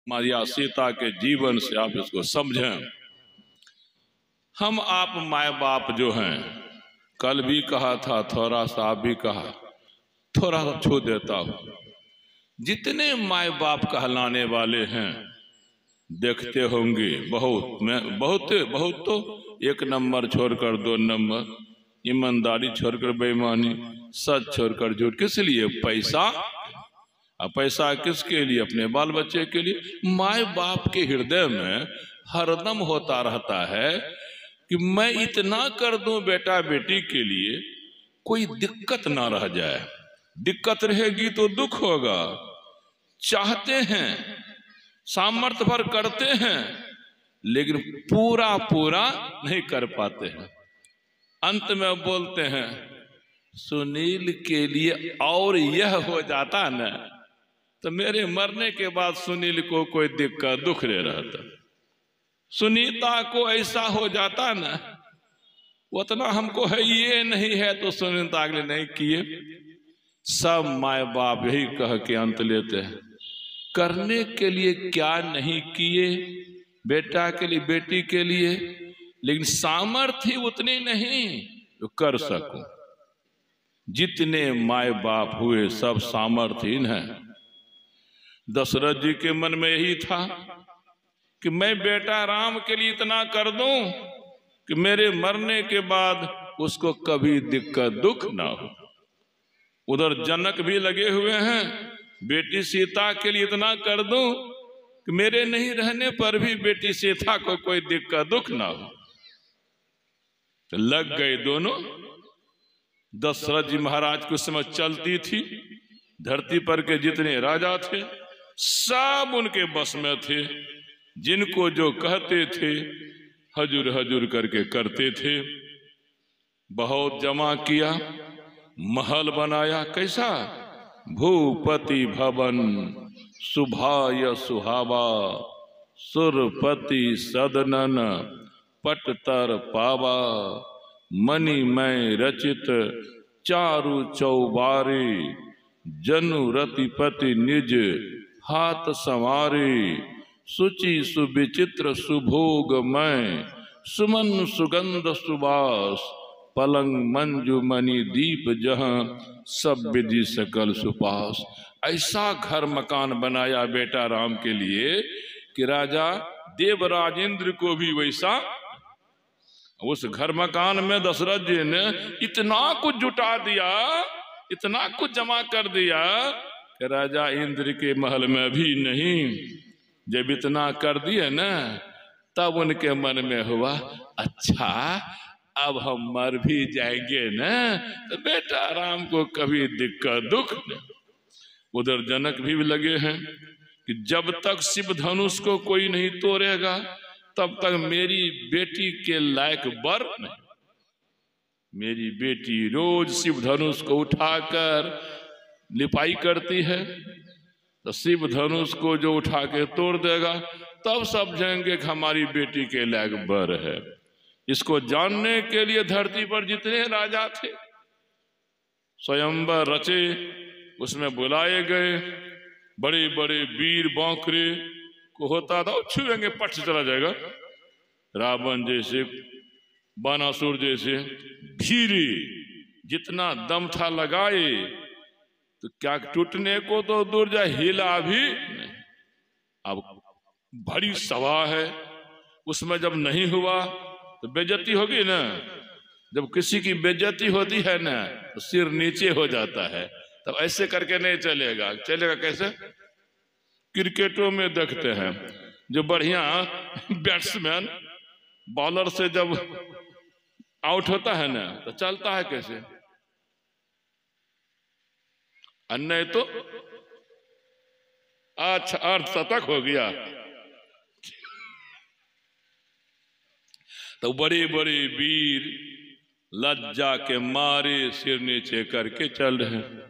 माया सीता के जीवन से आप इसको समझें। हम आप माए बाप जो हैं, कल भी कहा था, थोड़ा सा आप भी कहा, थोड़ा सा छू देता हूं। जितने माए बाप कहलाने वाले हैं देखते होंगे, बहुत तो 1 नंबर छोड़कर 2 नंबर, ईमानदारी छोड़कर बेईमानी, सच छोड़कर झूठ। किस लिए? पैसा। अब पैसा किसके लिए? अपने बाल बच्चे के लिए। माए बाप के हृदय में हरदम होता रहता है कि मैं इतना कर दूं बेटा बेटी के लिए, कोई दिक्कत ना रह जाए। दिक्कत रहेगी तो दुख होगा। चाहते हैं, सामर्थ्य भर करते हैं, लेकिन पूरा नहीं कर पाते हैं। अंत में बोलते हैं सुनील के लिए और यह हो जाता न, तो मेरे मरने के बाद सुनील को कोई दिक्कत दुख नहीं रहता। सुनीता को ऐसा हो जाता न, उतना हमको है ये नहीं है तो सुनीता अगले नहीं किए। सब माए बाप यही कह के अंत लेते हैं, करने के लिए क्या नहीं किए बेटा के लिए बेटी के लिए, लेकिन सामर्थ्य उतनी नहीं तो कर सकूं। जितने माए बाप हुए सब सामर्थ्यहीन हैं। दशरथ जी के मन में यही था कि मैं बेटा राम के लिए इतना कर दूं कि मेरे मरने के बाद उसको कभी दिक्कत दुख ना हो। उधर जनक भी लगे हुए हैं, बेटी सीता के लिए इतना कर दूं कि मेरे नहीं रहने पर भी बेटी सीता को कोई दिक्कत दुख ना हो। तो लग गए दोनों। दशरथ जी महाराज को समझ चलती थी। धरती पर के जितने राजा थे सब उनके बस में थे। जिनको जो कहते थे हजूर हजूर करके करते थे। बहुत जमा किया, महल बनाया। कैसा? भूपति भवन सुभाय सुहावा, सुरपति सदनन पटतर पावा, मणिमय रचित चारु चौबारे, जनु रतिपति निज हाथ संवारे, सुचि सुविचित्र सुभोगमय, सुमन सुगंध सुबास, पलंग मंजु मणि दीप जहां, सब विधि सकल सुपास। ऐसा घर मकान बनाया बेटा राम के लिए कि राजा देवराज इंद्र को भी वैसा। उस घर मकान में दशरथ जी ने इतना कुछ जुटा दिया, इतना कुछ जमा कर दिया कि राजा इंद्र के महल में भी नहीं। जब इतना कर दिए ना, तब उनके मन में हुआ अच्छा अब हम मर भी जाएंगे ना तो बेटा राम को कभी दिक्कत दुख नहीं। उधर जनक भी लगे हैं कि जब तक शिव धनुष को कोई नहीं तोड़ेगा तब तक मेरी बेटी के लायक वर नहीं। मेरी बेटी रोज शिव धनुष को उठाकर लिपाई करती है, तो शिव धनुष को जो उठा के तोड़ देगा तब समझेंगे कि हमारी बेटी के लायक वर है। इसको जानने के लिए धरती पर जितने राजा थे स्वयंवर रचे, उसमें बुलाए गए। बड़े बड़े वीर बांकरे को होता था छुएंगे पट से चला जाएगा। रावण जैसे, बानासुर जैसे भीरे जितना दम था लगाए तो क्या टूटने को तो दूर जाए, हिला भी नहीं। अब बड़ी सभा है, उसमें जब नहीं हुआ तो बेइज्जती होगी ना। जब किसी की बेइज्जती होती है ना तो सिर नीचे हो जाता है। तब ऐसे करके नहीं चलेगा। चलेगा कैसे? क्रिकेटों में देखते हैं जो बढ़िया बैट्समैन बॉलर से जब आउट होता है ना तो चलता है कैसे? नहीं तो अच्छा अर्धशतक हो गया। तो बड़े बड़े वीर लज्जा के मारे सिर नीचे करके चल रहे हैं।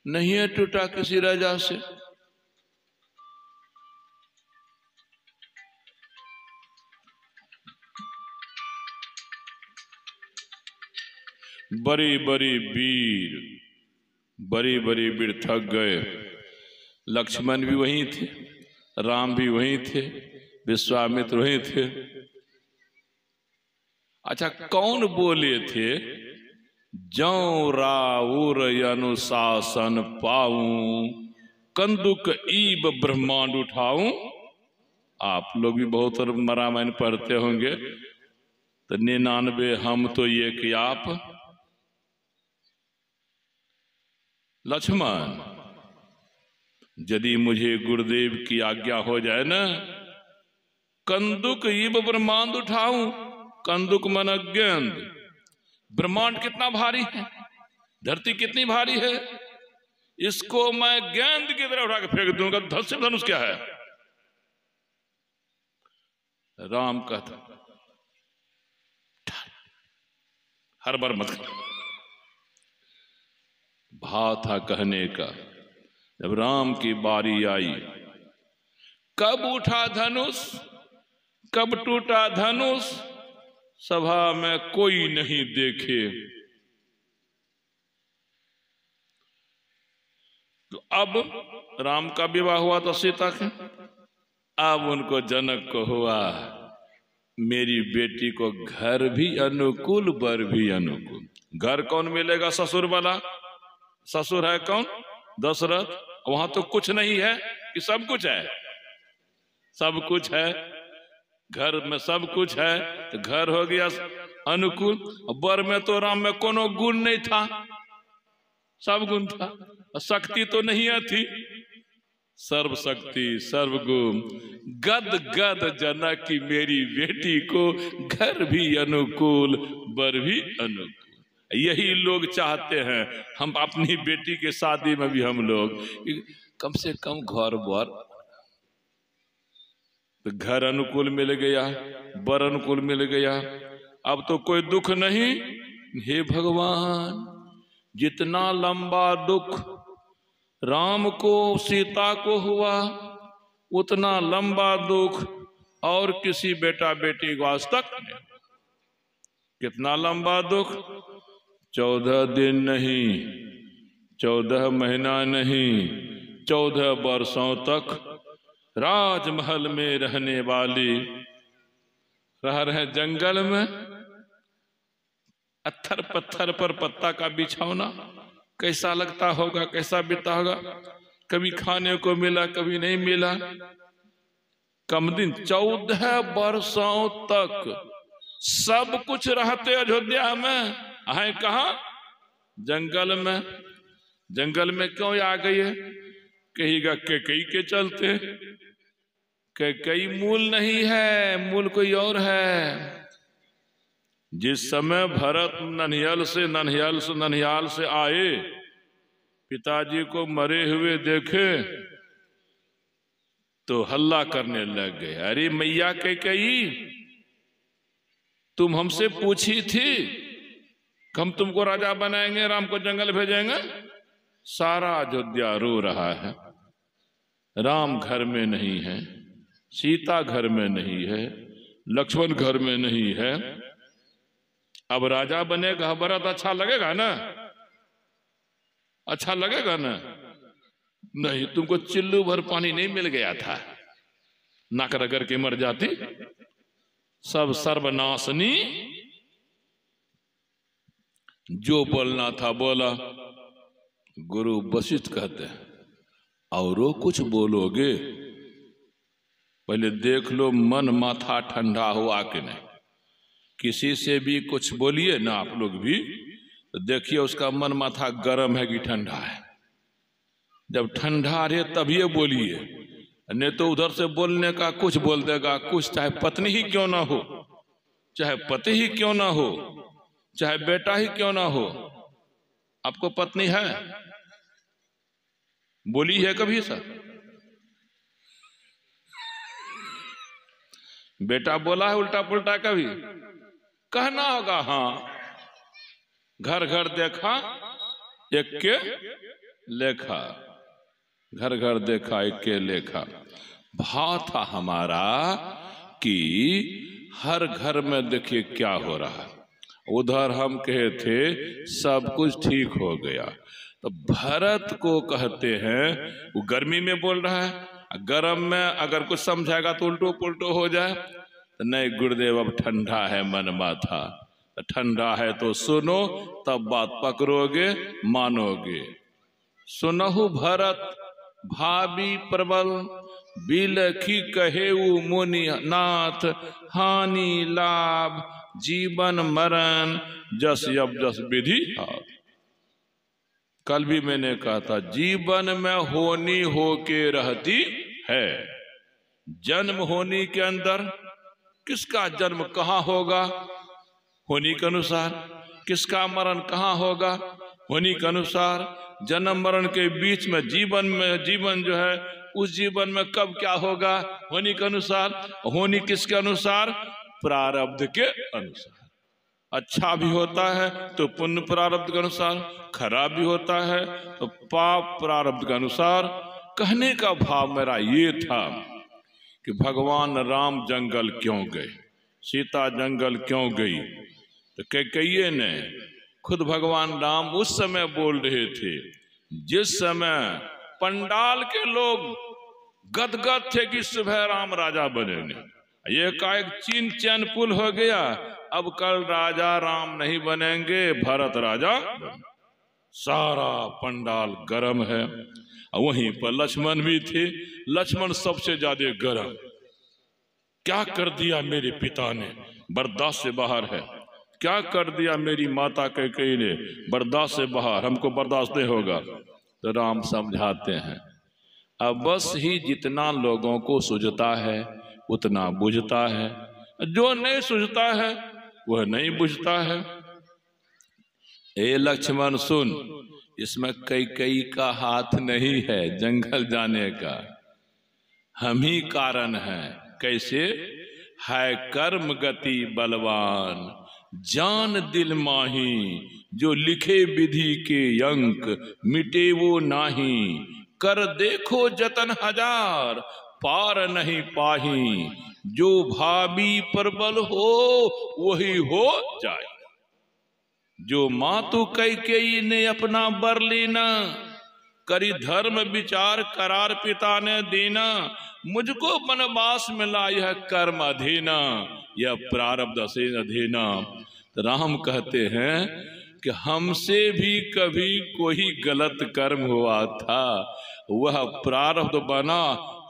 नहीं है टूटा किसी राजा से। बड़े बड़े वीर थक गए। लक्ष्मण भी वहीं थे, राम भी वहीं थे, विश्वामित्र वहीं थे। अच्छा, कौन बोले थे जौ राउर अनुशासन पाऊं, कंदुक ईब ब्रह्मांड उठाऊं। आप लोग भी बहुत रामायण पढ़ते होंगे, तो 99 हम तो एक आप। लक्ष्मण, यदि मुझे गुरुदेव की आज्ञा हो जाए ना, कंदुक ईब ब्रह्मांड उठाऊं। कंदुक मन गेंद। ब्रह्मांड कितना भारी है, धरती कितनी भारी है, इसको मैं गेंद की तरह उठा के फेंक दूंगा। धनुष क्या है? राम कहता हर बार मत कर। भाव था कहने का। जब राम की बारी आई, कब उठा धनुष, कब टूटा धनुष, सभा में कोई नहीं देखे। तो अब राम का विवाह हुआ था सीता के। अब उनको जनक को हुआ, मेरी बेटी को घर भी अनुकूल, वर भी अनुकूल। घर कौन मिलेगा? ससुर वाला। ससुर है कौन? दशरथ। वहां तो कुछ नहीं है कि सब कुछ है? सब कुछ है, घर में सब कुछ है, तो घर हो गया अनुकूल। वर में तो राम में कोनो गुण नहीं था, सब गुण था। शक्ति तो नहीं थी, सर्वशक्ति सर्वगुण। गद गद जनक की मेरी बेटी को घर भी अनुकूल, वर भी अनुकूल। यही लोग चाहते हैं हम अपनी बेटी के शादी में भी हम लोग कम से कम घर वर, तो घर अनुकूल मिल गया, वर अनुकूल मिल गया, अब तो कोई दुख नहीं। हे भगवान, जितना लंबा दुख राम को सीता को हुआ, उतना लंबा दुख और किसी बेटा बेटी को आज तक नहीं। कितना लंबा दुख? 14 दिन नहीं, 14 महीना नहीं, 14 वर्षों तक राजमहल में रहने वाली रह रहे जंगल में, पत्थर पत्थर पर पत्ता का बिछौना। कैसा लगता होगा, कैसा बीता होगा? कभी खाने को मिला, कभी नहीं मिला। कम दिन 14 वर्षों तक सब कुछ रहते अयोध्या में, आए कहा? जंगल में। जंगल में क्यों आ गई है? कहेगा कैकेयी के चलते। कैकेयी मूल नहीं है, मूल कोई और है। जिस समय भरत ननिहाल से आए, पिताजी को मरे हुए देखे तो हल्ला करने लग गए, अरे मैया कैकेयी, तुम हमसे पूछी थी कि हम तुमको राजा बनाएंगे, राम को जंगल भेजेंगे। सारा अयोध्या रो रहा है। राम घर में नहीं है, सीता घर में नहीं है, लक्ष्मण घर में नहीं है। अब राजा बनेगा, भरत अच्छा लगेगा ना? अच्छा लगेगा ना? नहीं, तुमको चिल्लू भर पानी नहीं मिल गया था, नाक रगड़ के मर जाती। सब सर्वनाशनी। जो बोलना था बोला। गुरु वशिष्ठ कहते हैं, औरों कुछ बोलोगे, पहले देख लो मन माथा ठंडा हुआ कि नहीं। किसी से भी कुछ बोलिए ना आप लोग भी, तो देखिए उसका मन माथा गर्म है कि ठंडा है। जब ठंडा रहे तब ये बोलिए, नहीं तो उधर से बोलने का कुछ बोल देगा कुछ, चाहे पत्नी ही क्यों ना हो, चाहे पति ही क्यों ना हो, चाहे बेटा ही क्यों ना हो। आपको पत्नी है? बोली है कभी सर? बेटा बोला है उल्टा पुल्टा कभी? कहना होगा हाँ। घर घर देखा एक के लेखा, घर घर देखा एक के लेखा। भाव था हमारा कि हर घर में देखिए क्या हो रहा। उधर हम कहे थे सब कुछ ठीक हो गया, तो भरत को कहते हैं, वो गर्मी में बोल रहा है, गर्म में अगर कुछ समझाएगा तो उल्टो पुल्टो हो जाए। तो नहीं गुरुदेव, अब ठंडा है मन माथा, ठंडा है तो सुनो, तब बात पकड़ोगे मानोगे। सुनहु भरत भावी प्रबल, बिलखी कहेऊ मुनि नाथ, हानि लाभ जीवन मरण, जस अब जस विधि हाथ। कल भी मैंने कहा था, जीवन में होनी होके रहती है। जन्म होनी के अंदर किसका जन्म कहाँ होगा, होनी के अनुसार। किसका मरण कहाँ होगा, होनी के अनुसार। जन्म मरण के बीच में जीवन जो है, उस जीवन में कब क्या होगा, होनी के अनुसार। होनी किसके अनुसार, प्रारब्ध के अनुसार। अच्छा भी होता है तो पुण्य प्रारब्ध के अनुसार, खराब भी होता है तो पाप प्रारब्ध के अनुसार। कहने का भाव मेरा ये था कि भगवान राम जंगल क्यों गए, सीता जंगल क्यों गई। तो कैकेयी ने खुद भगवान राम उस समय बोल रहे थे जिस समय पंडाल के लोग गदगद थे कि सुबह राम राजा बनेंगे। ये का एक चीन चैन पुल हो गया, अब कल राजा राम नहीं बनेंगे, भरत राजा। सारा पंडाल गरम है। वहीं पर लक्ष्मण भी थे। लक्ष्मण सबसे ज्यादा गरम, क्या कर दिया मेरे पिता ने, बर्दाश्त से बाहर है। क्या कर दिया मेरी माता कैकेयी ने, बर्दाश्त से बाहर, हमको बर्दाश्त नहीं होगा। तो राम समझाते हैं, अब बस ही जितना लोगों को सूझता है उतना बुझता है, जो नहीं सूझता है वह नहीं बुझता है। ए लक्ष्मण सुन, इसमें कैकेयी का हाथ नहीं है जंगल जाने का, हम ही कारण है। कैसे है, कर्म गति बलवान, जान दिल माही, जो लिखे विधि के अंक मिटे वो नाही, कर देखो जतन हजार पार नहीं पाही, जो भावी प्रबल हो वही हो जाए। जो मातु कैकेयी ने अपना बर लेना, करी धर्म विचार करार पिता ने देना, मुझको वनवास मिला यह कर्म अधीना, यह प्रारब्ध से अधीना। तो राम कहते हैं कि हमसे भी कभी कोई गलत कर्म हुआ था, वह प्रारब्ध बना।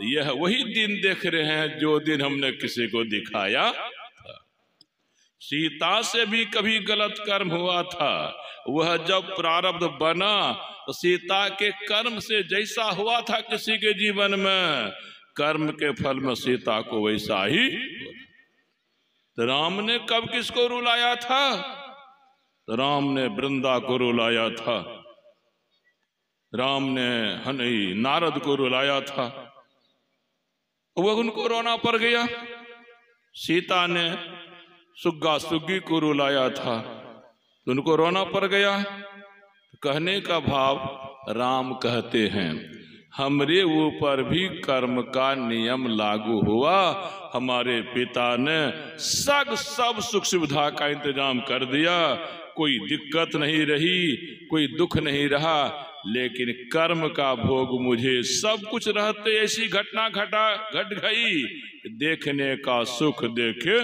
यह वही दिन देख रहे हैं जो दिन हमने किसी को दिखाया था। सीता से भी कभी गलत कर्म हुआ था, वह जब प्रारब्ध बना तो सीता के कर्म से जैसा हुआ था किसी के जीवन में, कर्म के फल में सीता को वैसा ही। तो राम ने कब किसको रुलाया था, तो राम ने वृंदा को रुलाया था, राम ने नारद को रुलाया था, वह उनको रोना पड़ गया। सीता ने सुग्गा सुग्गी को रुलाया था तो उनको रोना पड़ गया। कहने का भाव, राम कहते हैं हमरे ऊपर भी कर्म का नियम लागू हुआ, हमारे पिता ने सब सुख सुविधा का इंतजाम कर दिया, कोई दिक्कत नहीं रही, कोई दुख नहीं रहा, लेकिन कर्म का भोग मुझे सब कुछ रहते ऐसी घटना घट गई, देखने का सुख देखे